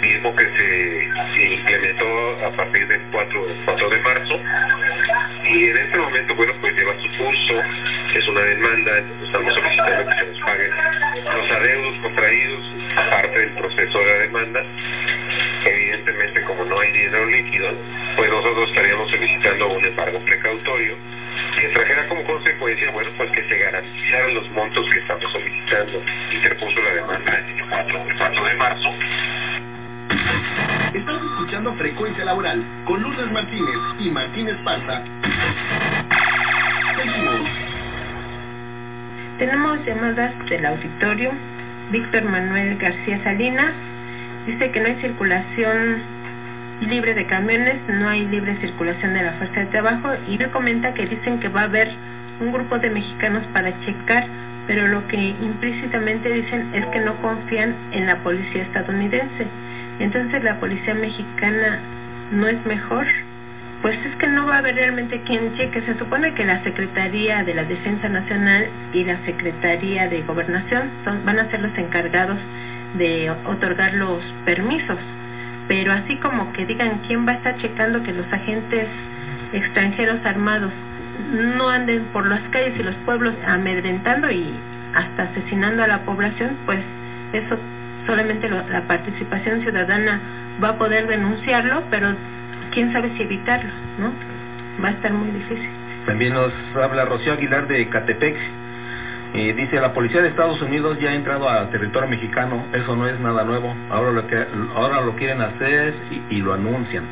mismo que se implementó a partir del 4 de marzo, y en este momento, bueno, pues lleva su curso. Es una demanda, estamos solicitando que se nos paguen los adeudos contraídos, parte del proceso de la demanda. Evidentemente, como no hay dinero líquido, pues nosotros estaríamos solicitando un embargo precautorio que trajera como consecuencia, bueno, pues que se garantizaran los montos que estamos solicitando. Interpuso la demanda el 4 de marzo. Estás escuchando Frecuencia Laboral con Lourdes Martínez y Martín Esparza. Seguimos. Tenemos llamadas del auditorio. Víctor Manuel García Salinas dice que no hay circulación libre de camiones, no hay libre circulación de la fuerza de trabajo, y él comenta que dicen que va a haber un grupo de mexicanos para checar, pero lo que implícitamente dicen es que no confían en la policía estadounidense. Entonces, ¿la policía mexicana no es mejor? Pues es que no va a haber realmente quien cheque. Se supone que la Secretaría de la Defensa Nacional y la Secretaría de Gobernación van a ser los encargados de otorgar los permisos, pero así como que digan quién va a estar checando que los agentes extranjeros armados no anden por las calles y los pueblos amedrentando y hasta asesinando a la población, pues eso solamente la participación ciudadana va a poder denunciarlo, pero quién sabe si evitarlo, ¿no? Va a estar muy difícil. También nos habla Rocío Aguilar de Catepec. Dice, la policía de Estados Unidos ya ha entrado a territorio mexicano, eso no es nada nuevo, ahora lo quieren hacer y lo anuncian.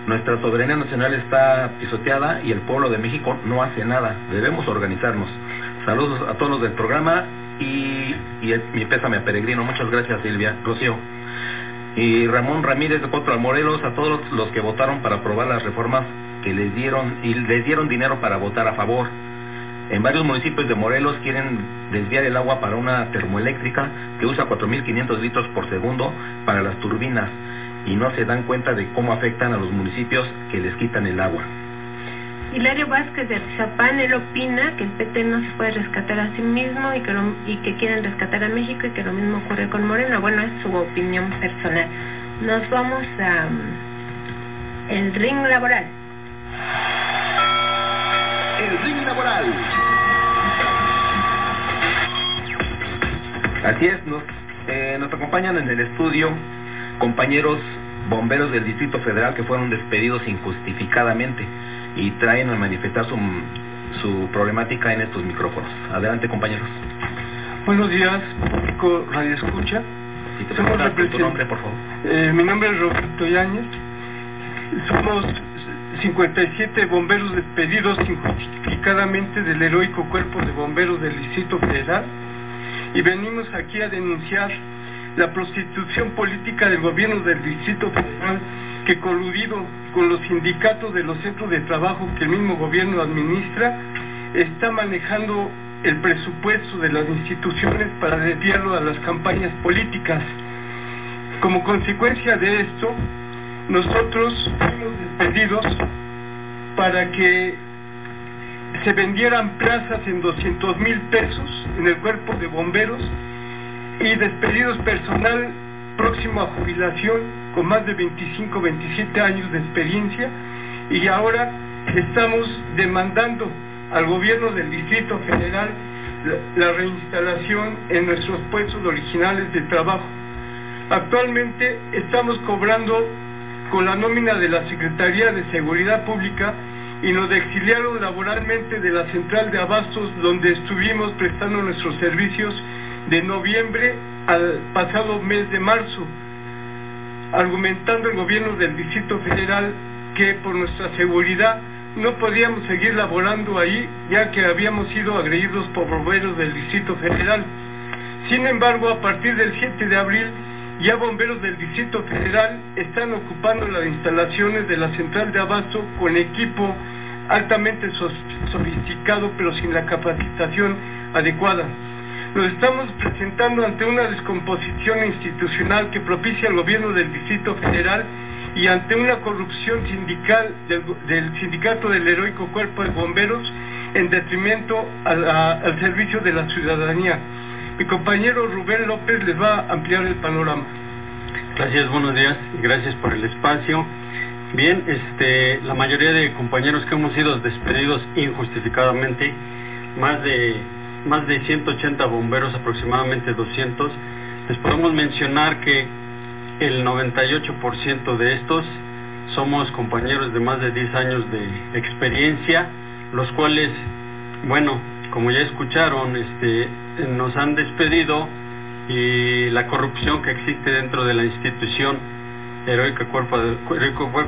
Nuestra soberanía nacional está pisoteada y el pueblo de México no hace nada, debemos organizarnos. Saludos a todos los del programa y mi pésame a Peregrino. Muchas gracias, Silvia. Rocío. Y Ramón Ramírez de Cuautla, Morelos, a todos los que votaron para aprobar las reformas que les dieron dinero para votar a favor. En varios municipios de Morelos quieren desviar el agua para una termoeléctrica que usa 4.500 litros por segundo para las turbinas, y no se dan cuenta de cómo afectan a los municipios que les quitan el agua. Hilario Vázquez de Atizapán, él opina que el PT no se puede rescatar a sí mismo y que quieren rescatar a México, y que lo mismo ocurre con Morena. Bueno, es su opinión personal. Nos vamos a el ring laboral. El ring laboral. Así es, nos acompañan en el estudio compañeros bomberos del Distrito Federal que fueron despedidos injustificadamente y traen a manifestar su problemática en estos micrófonos. Adelante, compañeros. Buenos días, público Radio Escucha. Si te presentas con tu nombre, por favor. Mi nombre es Roberto Yáñez. Somos 57 bomberos despedidos injustificadamente del heroico Cuerpo de Bomberos del Distrito Federal y venimos aquí a denunciar la prostitución política del gobierno del Distrito Federal que, coludido con los sindicatos de los centros de trabajo que el mismo gobierno administra, está manejando el presupuesto de las instituciones para desviarlo a las campañas políticas. Como consecuencia de esto, nosotros fuimos despedidos para que se vendieran plazas en 200,000 pesos en el Cuerpo de Bomberos y despedidos personal próximo a jubilación con más de 25, 27 años de experiencia, y ahora estamos demandando al gobierno del Distrito Federal la reinstalación en nuestros puestos originales de trabajo. Actualmente estamos cobrando con la nómina de la Secretaría de Seguridad Pública y nos exiliaron laboralmente de la central de abastos donde estuvimos prestando nuestros servicios de noviembre al pasado mes de marzo, argumentando el gobierno del Distrito Federal que por nuestra seguridad no podíamos seguir laborando ahí, ya que habíamos sido agredidos por bomberos del Distrito Federal. Sin embargo, a partir del 7 de abril, ya bomberos del Distrito Federal están ocupando las instalaciones de la central de abasto con equipo altamente sofisticado, pero sin la capacitación adecuada. Nos estamos presentando ante una descomposición institucional que propicia el gobierno del Distrito Federal y ante una corrupción sindical del sindicato del heroico Cuerpo de Bomberos en detrimento al servicio de la ciudadanía. Mi compañero Rubén López les va a ampliar el panorama. Gracias, buenos días y gracias por el espacio. Bien, la mayoría de compañeros que hemos sido despedidos injustificadamente, más de 180 bomberos, aproximadamente 200, les podemos mencionar que el 98% de estos somos compañeros de más de 10 años de experiencia, los cuales, bueno, como ya escucharon, nos han despedido, y la corrupción que existe dentro de la institución heroico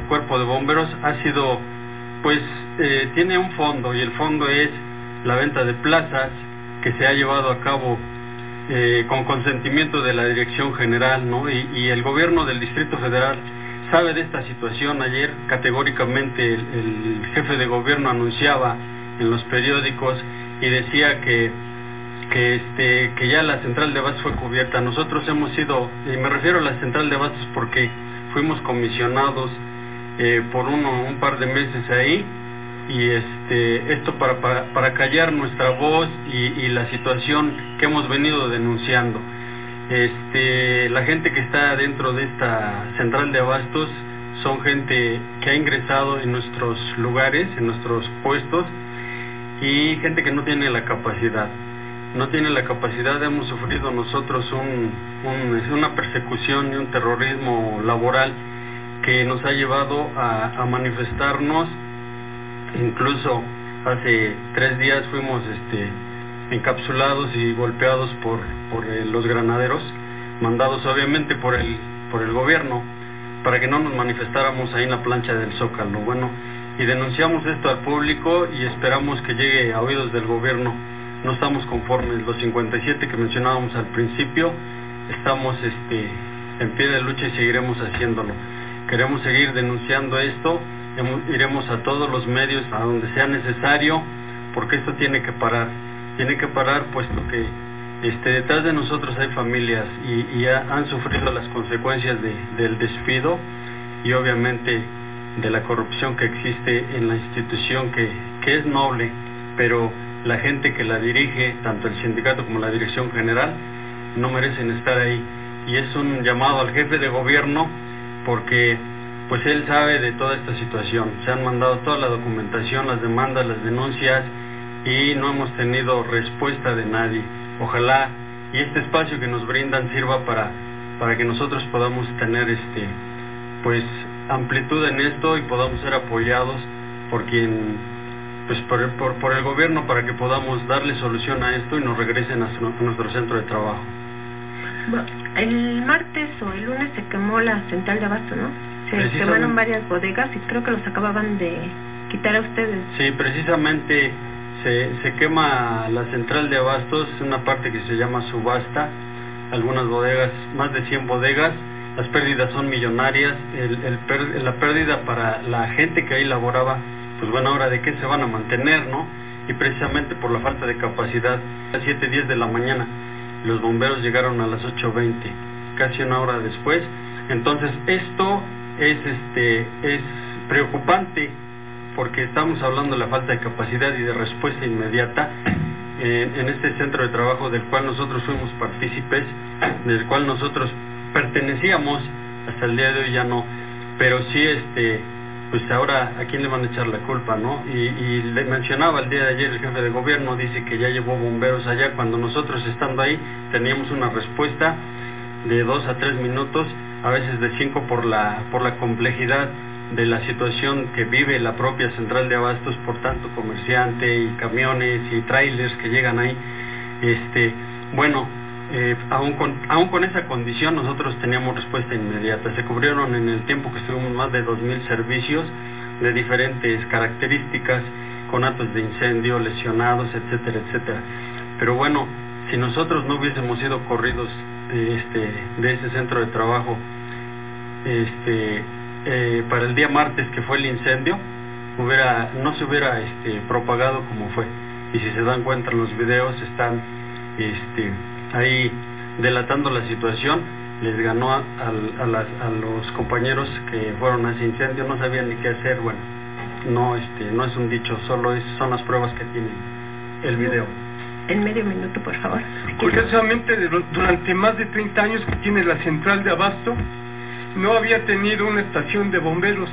Cuerpo de Bomberos ha sido, pues, tiene un fondo, y el fondo es la venta de plazas que se ha llevado a cabo con consentimiento de la Dirección General, ¿no? Y el gobierno del Distrito Federal sabe de esta situación. Ayer categóricamente el jefe de gobierno anunciaba en los periódicos y decía que ya la central de abastos fue cubierta. Nosotros hemos sido, y me refiero a la central de abastos porque fuimos comisionados por un par de meses ahí, y esto para callar nuestra voz y la situación que hemos venido denunciando. La gente que está dentro de esta central de abastos son gente que ha ingresado en nuestros lugares, en nuestros puestos, y gente que no tiene la capacidad. Hemos sufrido nosotros una persecución y un terrorismo laboral que nos ha llevado a manifestarnos. Incluso hace 3 días fuimos encapsulados y golpeados por los granaderos, mandados obviamente por el gobierno, para que no nos manifestáramos ahí en la plancha del Zócalo. Bueno, y denunciamos esto al público y esperamos que llegue a oídos del gobierno. No estamos conformes. Los 57 que mencionábamos al principio, estamos en pie de lucha y seguiremos haciéndolo. Queremos seguir denunciando esto. Iremos a todos los medios, a donde sea necesario, porque esto tiene que parar, puesto que detrás de nosotros hay familias y han sufrido las consecuencias del despido y obviamente de la corrupción que existe en la institución que es noble, pero la gente que la dirige, tanto el sindicato como la Dirección General, no merecen estar ahí. Y es un llamado al jefe de gobierno, porque pues él sabe de toda esta situación. Se han mandado toda la documentación, las demandas, las denuncias, y no hemos tenido respuesta de nadie. Ojalá y este espacio que nos brindan sirva para que nosotros podamos tener pues amplitud en esto y podamos ser apoyados por quien, pues por el gobierno, para que podamos darle solución a esto y nos regresen a nuestro centro de trabajo. El martes o el lunes se quemó la central de abasto, ¿no? Se quemaron varias bodegas y creo que los acababan de quitar a ustedes. Sí, precisamente se quema la central de abastos, una parte que se llama subasta, algunas bodegas, más de 100 bodegas, las pérdidas son millonarias, la pérdida para la gente que ahí laboraba, pues bueno, ahora de qué se van a mantener, ¿no? Y precisamente por la falta de capacidad, a 7:10 de la mañana, los bomberos llegaron a las 8:20, casi una hora después. Entonces esto es preocupante, porque estamos hablando de la falta de capacidad y de respuesta inmediata en este centro de trabajo del cual nosotros fuimos partícipes, del cual nosotros pertenecíamos, hasta el día de hoy ya no, pero sí pues ahora a quién le van a echar la culpa, ¿no? Y le mencionaba el día de ayer el jefe de gobierno, dice que ya llevó bomberos allá, cuando nosotros estando ahí teníamos una respuesta de 2 a 3 minutos, a veces de 5 por la complejidad de la situación que vive la propia central de abastos, por tanto comerciante y camiones y trailers que llegan ahí. Aún con esa condición nosotros teníamos respuesta inmediata. Se cubrieron en el tiempo que estuvimos más de 2,000 servicios de diferentes características, con actos de incendio, lesionados, etcétera, etcétera. Pero bueno, si nosotros no hubiésemos sido corridos de ese centro de trabajo para el día martes, que fue el incendio, no se hubiera propagado como fue. Y si se dan cuenta, los videos están ahí delatando la situación. Les ganó a los compañeros que fueron a ese incendio, no sabían ni qué hacer. Bueno, no es un dicho, solo son las pruebas que tienen el video. En medio minuto, por favor. Curiosamente, durante más de 30 años que tiene la central de abasto, no había tenido una estación de bomberos.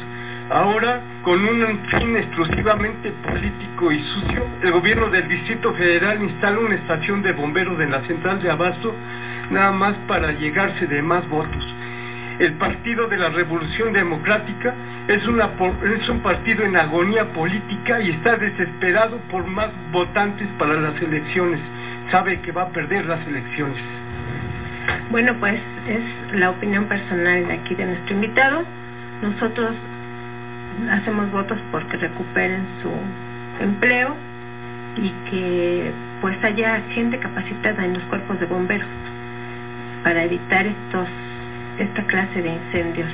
Ahora, con un fin exclusivamente político y sucio, el gobierno del Distrito Federal instala una estación de bomberos en la central de abasto, nada más para llegarse de más votos. El Partido de la Revolución Democrática es un partido en agonía política y está desesperado por más votantes para las elecciones. Sabe que va a perder las elecciones. Bueno, pues es la opinión personal de aquí de nuestro invitado. Nosotros hacemos votos porque recuperen su empleo y que pues haya gente capacitada en los cuerpos de bomberos para evitar esta clase de incendios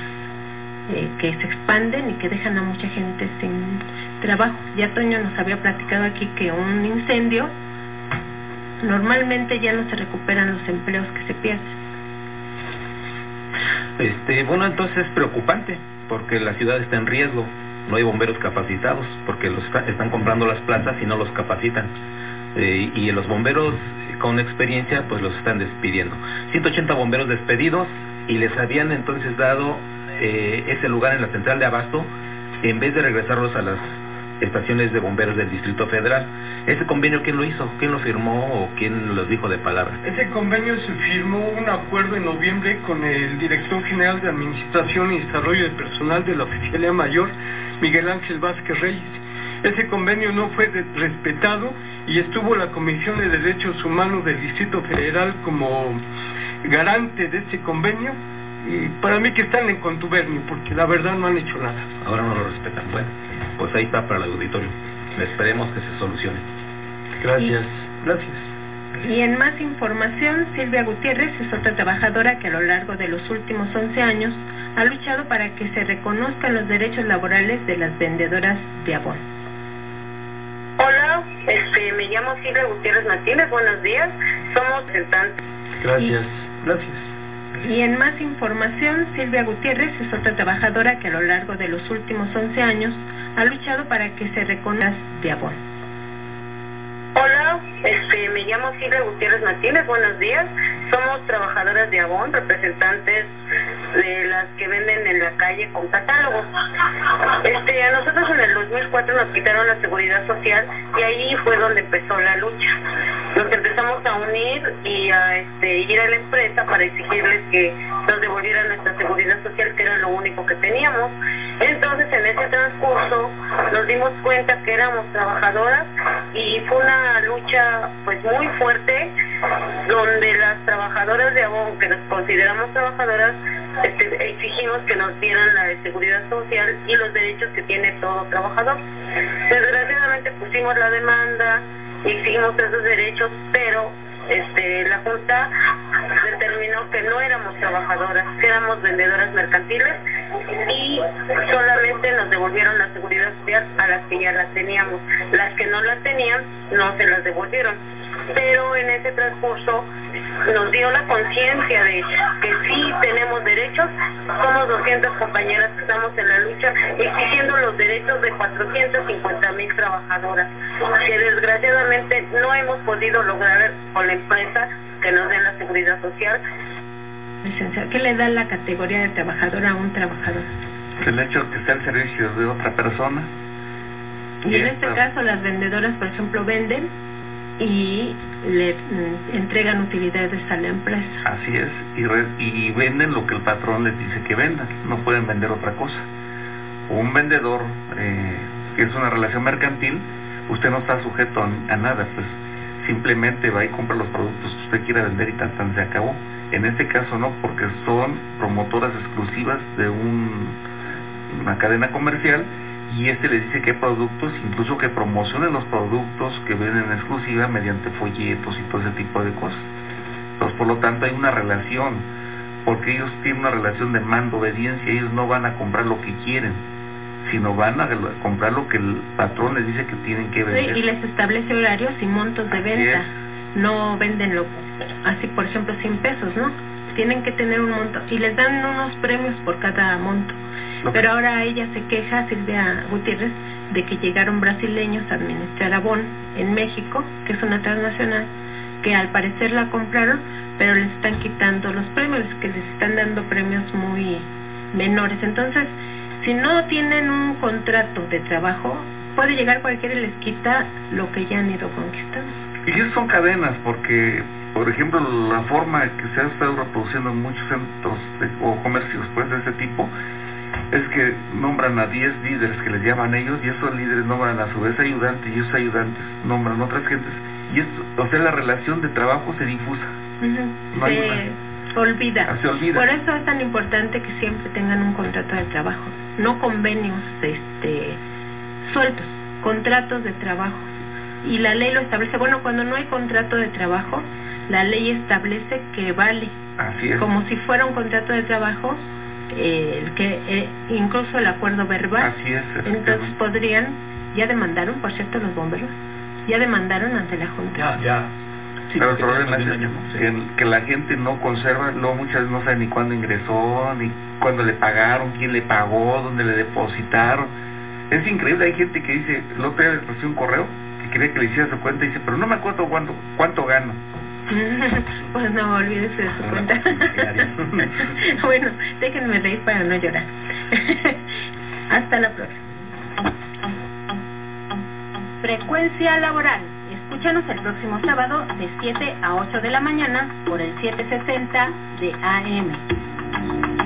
que se expanden y que dejan a mucha gente sin trabajo. Ya Toño nos había platicado aquí que un incendio normalmente ya no se recuperan los empleos que se pierden. Bueno, entonces es preocupante porque la ciudad está en riesgo, no hay bomberos capacitados porque están comprando las plazas y no los capacitan, y los bomberos con experiencia pues los están despidiendo. 180 bomberos despedidos, y les habían entonces dado ese lugar en la central de abasto en vez de regresarlos a las estaciones de bomberos del Distrito Federal. ¿Ese convenio quién lo hizo? ¿Quién lo firmó o quién los dijo de palabra? Ese convenio se firmó un acuerdo en noviembre con el director general de Administración y Desarrollo de Personal de la Oficialía Mayor, Miguel Ángel Vázquez Reyes. Ese convenio no fue respetado y estuvo la Comisión de Derechos Humanos del Distrito Federal como garante de ese convenio, y para mí que están en contubernio porque la verdad no han hecho nada. Ahora no lo respetan. Bueno, pues ahí está para el auditorio. Esperemos que se solucione. Gracias. Gracias. Y en más información, Silvia Gutiérrez es otra trabajadora que a lo largo de los últimos 11 años ha luchado para que se reconozcan los derechos laborales de las vendedoras de Avon. Hola, me llamo Silvia Gutiérrez Martínez, buenos días, somos representantes. Gracias. Y en más información, Silvia Gutiérrez es otra trabajadora que a lo largo de los últimos 11 años ha luchado para que se reconozcan de Avon. Hola, me llamo Silvia Gutiérrez Martínez, buenos días, somos trabajadoras de Avon, representantes de las que venden en la calle con catálogos. A nosotros en el 2004 nos quitaron la seguridad social y ahí fue donde empezó la lucha. Nos empezamos a unir y a ir a la empresa para exigirles que nos devolvieran nuestra seguridad social, que era lo lo único que teníamos. Entonces, en ese transcurso nos dimos cuenta que éramos trabajadoras y fue una lucha pues muy fuerte, donde las trabajadoras de Avon, que nos consideramos trabajadoras, exigimos que nos dieran la seguridad social y los derechos que tiene todo trabajador. Desgraciadamente pusimos la demanda y exigimos esos derechos, pero la Junta determinó que no éramos trabajadoras, que éramos vendedoras mercantiles, y solamente nos devolvieron la seguridad social a las que ya la teníamos. Las que no la tenían no se las devolvieron, pero en ese transcurso nos dio la conciencia de que sí tenemos derechos. Somos 200 compañeras que estamos en la lucha exigiendo los derechos de 450,000 trabajadoras, que desgraciadamente no hemos podido lograr con la empresa que nos den la seguridad social. Licenciada, ¿qué le da la categoría de trabajadora a un trabajador? El hecho de que esté al servicio de otra persona. Y en este caso las vendedoras, por ejemplo, venden y le entregan utilidades a la empresa. Así es, y venden lo que el patrón les dice que vendan, no pueden vender otra cosa. Un vendedor, que es una relación mercantil, usted no está sujeto a nada, pues simplemente va y compra los productos que usted quiera vender y tan se acabó. En este caso no, porque son promotoras exclusivas de una cadena comercial, y le dice qué productos, incluso que promocionen los productos que venden en exclusiva mediante folletos y todo ese tipo de cosas. Entonces, por lo tanto, hay una relación, porque ellos tienen una relación de mando-obediencia. Ellos no van a comprar lo que quieren, sino van a comprar lo que el patrón les dice que tienen que vender. Sí, y les establece horarios y montos de venta. No venden así, por ejemplo, 100 pesos, ¿no? Tienen que tener un monto y les dan unos premios por cada monto. Pero ahora ella se queja, Silvia Gutiérrez, de que llegaron brasileños a administrar Avon en México, que es una transnacional, que al parecer la compraron, pero les están quitando los premios, que les están dando premios muy menores. Entonces, si no tienen un contrato de trabajo, puede llegar cualquiera y les quita lo que ya han ido conquistando. Y esas son cadenas, porque, por ejemplo, la forma que se ha estado reproduciendo en muchos centros o comercios pues de ese tipo, es que nombran a 10 líderes, que les llaman ellos, y esos líderes nombran a su vez ayudantes, y esos ayudantes nombran otras gentes, y la relación de trabajo se difusa. Se olvida. Se olvida. Por eso es tan importante que siempre tengan un contrato de trabajo, no convenios sueltos, contratos de trabajo. Y la ley lo establece. Bueno, cuando no hay contrato de trabajo, la ley establece que vale. Así es. Como si fuera un contrato de trabajo, incluso el acuerdo verbal. Así es. Entonces ya demandaron, por cierto, los bomberos, ya demandaron ante la Junta. Ya. Sí, pero el problema es que la gente no conserva, luego muchas veces no sabe ni cuándo ingresó, ni cuándo le pagaron, quién le pagó, dónde le depositaron. Es increíble, hay gente que dice, el otro día le recibí un correo que quería que le hiciera su cuenta y dice, pero no me acuerdo cuánto gano. Pues no, olvídese de su cuenta. Bueno, déjenme reír para no llorar. Hasta la próxima. Frecuencia laboral. Escúchanos el próximo sábado de 7 a 8 de la mañana por el 760 de AM.